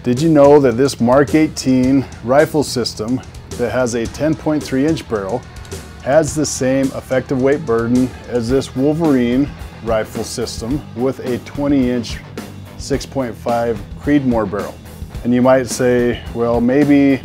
Did you know that this Mark 18 rifle system that has a 10.3 inch barrel has the same effective weight burden as this Wolverine rifle system with a 20 inch 6.5 Creedmoor barrel? And you might say, well, maybe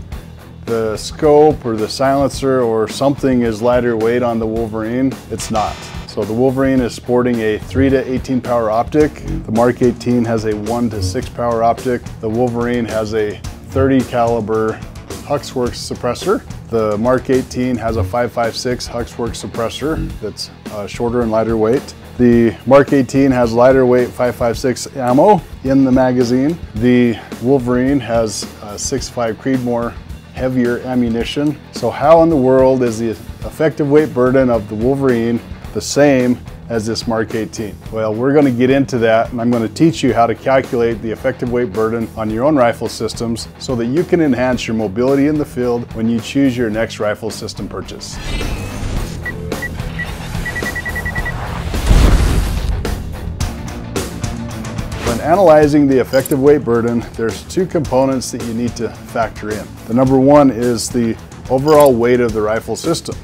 the scope or the silencer or something is lighter weight on the Wolverine. It's not. So the Wolverine is sporting a 3 to 18 power optic. The Mark 18 has a 1 to 6 power optic. The Wolverine has a 30 caliber Huxworks suppressor. The Mark 18 has a 5.56 Huxworks suppressor that's shorter and lighter weight. The Mark 18 has lighter weight 5.56 ammo in the magazine. The Wolverine has 6.5 Creedmoor heavier ammunition. So how in the world is the effective weight burden of the Wolverine the same as this Mark 18? Well, we're going to get into that, and I'm going to teach you how to calculate the effective weight burden on your own rifle systems so that you can enhance your mobility in the field when you choose your next rifle system purchase. When analyzing the effective weight burden, there's two components that you need to factor in. The number one is the overall weight of the rifle system.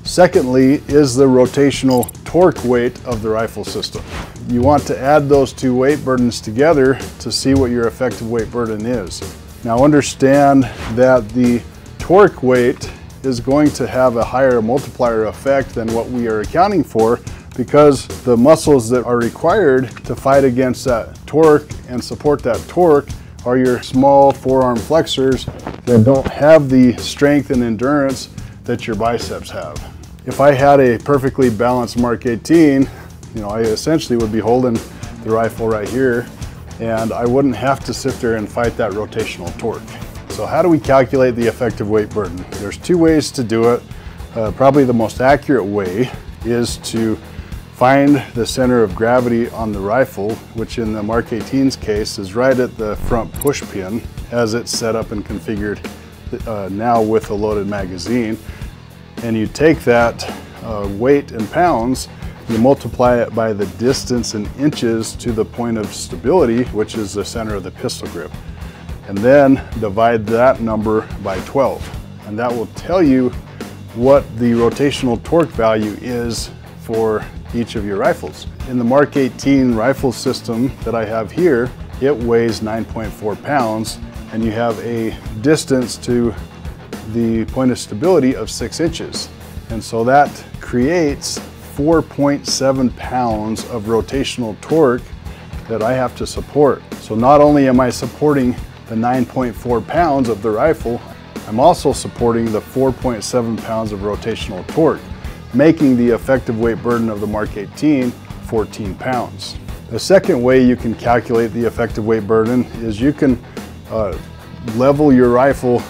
Secondly is the rotational torque weight of the rifle system. You want to add those two weight burdens together to see what your effective weight burden is. Now understand that the torque weight is going to have a higher multiplier effect than what we are accounting for, because the muscles that are required to fight against that torque and support that torque are your small forearm flexors that don't have the strength and endurance that your biceps have. If I had a perfectly balanced Mark 18, I essentially would be holding the rifle right here, and I wouldn't have to sit there and fight that rotational torque. So how do we calculate the effective weight burden? There's two ways to do it. Probably the most accurate way is to find the center of gravity on the rifle, which in the Mark 18's case is right at the front push pin as it's set up and configured now with a loaded magazine. And you take that weight in pounds, you multiply it by the distance in inches to the point of stability, which is the center of the pistol grip, and then divide that number by 12. And that will tell you what the rotational torque value is for each of your rifles. In the Mark 18 rifle system that I have here, it weighs 9.4 pounds, and you have a distance to the point of stability of 6 inches. And so that creates 4.7 pounds of rotational torque that I have to support. So not only am I supporting the 9.4 pounds of the rifle, I'm also supporting the 4.7 pounds of rotational torque, making the effective weight burden of the Mark 18 14 pounds. The second way you can calculate the effective weight burden is you can level your rifle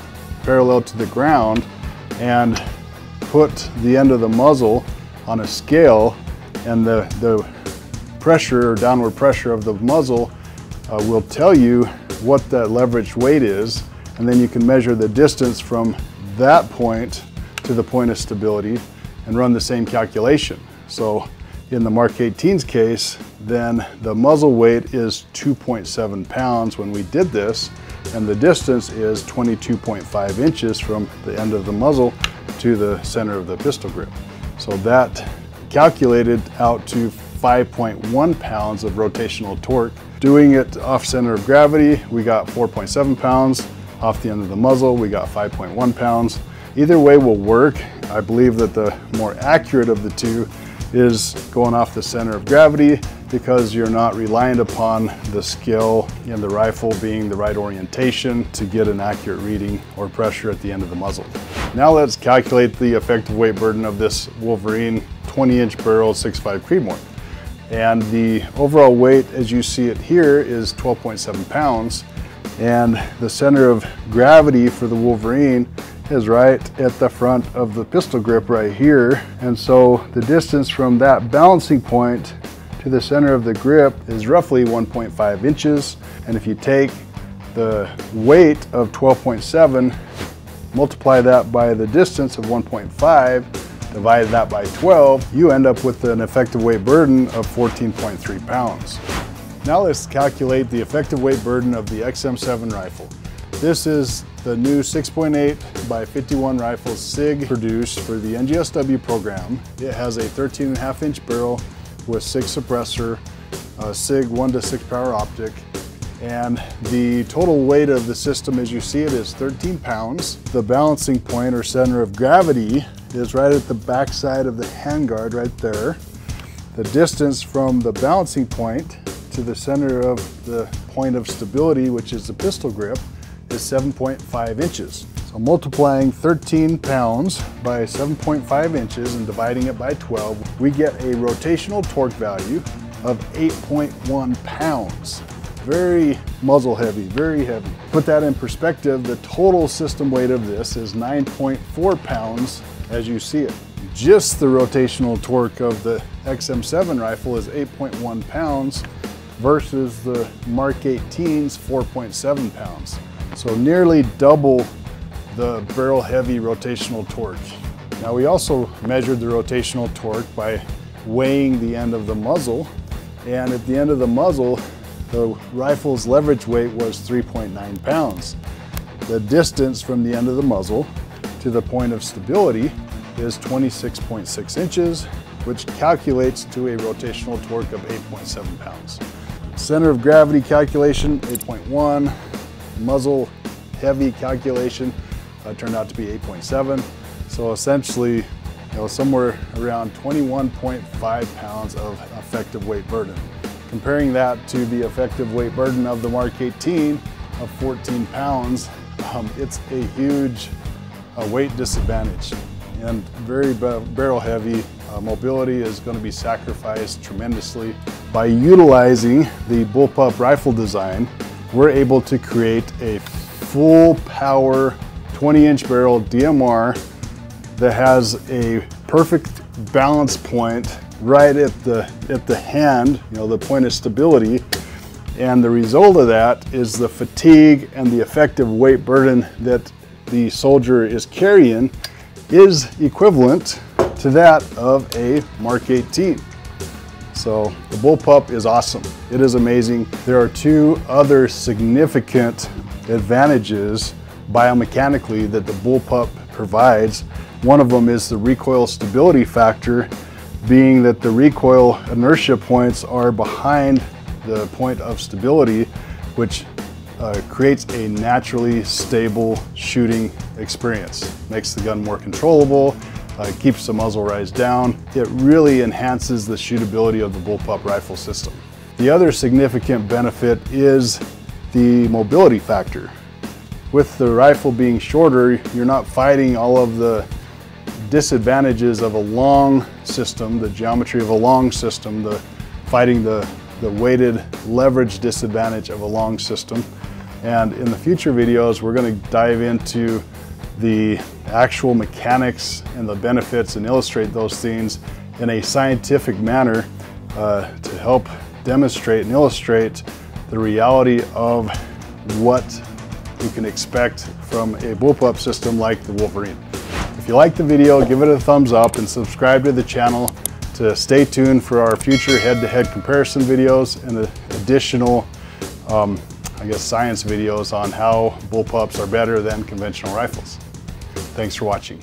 parallel to the ground and put the end of the muzzle on a scale, and the pressure or downward pressure of the muzzle will tell you what that leveraged weight is, and then you can measure the distance from that point to the point of stability and run the same calculation. So in the Mark 18's case, then the muzzle weight is 2.7 pounds when we did this, and the distance is 22.5 inches from the end of the muzzle to the center of the pistol grip. So that calculated out to 5.1 pounds of rotational torque. Doing it off center of gravity, we got 4.7 pounds. Off the end of the muzzle, we got 5.1 pounds. Either way will work. I believe that the more accurate of the two is going off the center of gravity, because you're not reliant upon the scale in the rifle being the right orientation to get an accurate reading or pressure at the end of the muzzle. Now let's calculate the effective weight burden of this Wolverine 20-inch barrel 6.5 Creedmoor. And the overall weight, as you see it here, is 12.7 pounds. And the center of gravity for the Wolverine is right at the front of the pistol grip right here. And so the distance from that balancing point to the center of the grip is roughly 1.5 inches. And if you take the weight of 12.7, multiply that by the distance of 1.5, divide that by 12, you end up with an effective weight burden of 14.3 pounds. Now let's calculate the effective weight burden of the XM7 rifle. This is the new 6.8 by 51 rifle SIG produced for the NGSW program. It has a 13.5 inch barrel with SIG suppressor, SIG 1-to-6 power optic, and the total weight of the system as you see it is 13 pounds. The balancing point or center of gravity is right at the back side of the handguard right there. The distance from the balancing point to the center of the point of stability, which is the pistol grip, is 7.5 inches. So multiplying 13 pounds by 7.5 inches and dividing it by 12, we get a rotational torque value of 8.1 pounds. Very muzzle heavy, very heavy. Put that in perspective, the total system weight of this is 9.4 pounds as you see it. Just the rotational torque of the XM7 rifle is 8.1 pounds versus the MK18's 4.7 pounds. So nearly double the barrel heavy rotational torque. Now we also measured the rotational torque by weighing the end of the muzzle, and at the end of the muzzle the rifle's leverage weight was 3.9 pounds. The distance from the end of the muzzle to the point of stability is 26.6 inches, which calculates to a rotational torque of 8.7 pounds. Center of gravity calculation, 8.1. Muzzle heavy calculation turned out to be 8.7. So essentially, somewhere around 21.5 pounds of effective weight burden. Comparing that to the effective weight burden of the MK18 of 14 pounds, it's a huge weight disadvantage and very barrel heavy. Mobility is going to be sacrificed tremendously. By utilizing the bullpup rifle design, we're able to create a full power 20-inch barrel DMR that has a perfect balance point right at the hand, the point of stability. And the result of that is the fatigue and the effective weight burden that the soldier is carrying is equivalent to that of a MK18. So the bullpup is awesome. It is amazing. There are two other significant advantages biomechanically that the bullpup provides. One of them is the recoil stability factor, being that the recoil inertia points are behind the point of stability, which creates a naturally stable shooting experience. Makes the gun more controllable, keeps the muzzle rise down. It really enhances the shootability of the bullpup rifle system. The other significant benefit is the mobility factor. With the rifle being shorter, you're not fighting all of the disadvantages of a long system, the geometry of a long system, fighting the weighted leverage disadvantage of a long system. And in the future videos, we're going to dive into the actual mechanics and the benefits and illustrate those things in a scientific manner to help demonstrate and illustrate the reality of what you can expect from a bullpup system like the Wolverine. If you like the video, give it a thumbs up and subscribe to the channel to stay tuned for our future head-to-head comparison videos and additional science videos on how bullpups are better than conventional rifles. Thanks for watching.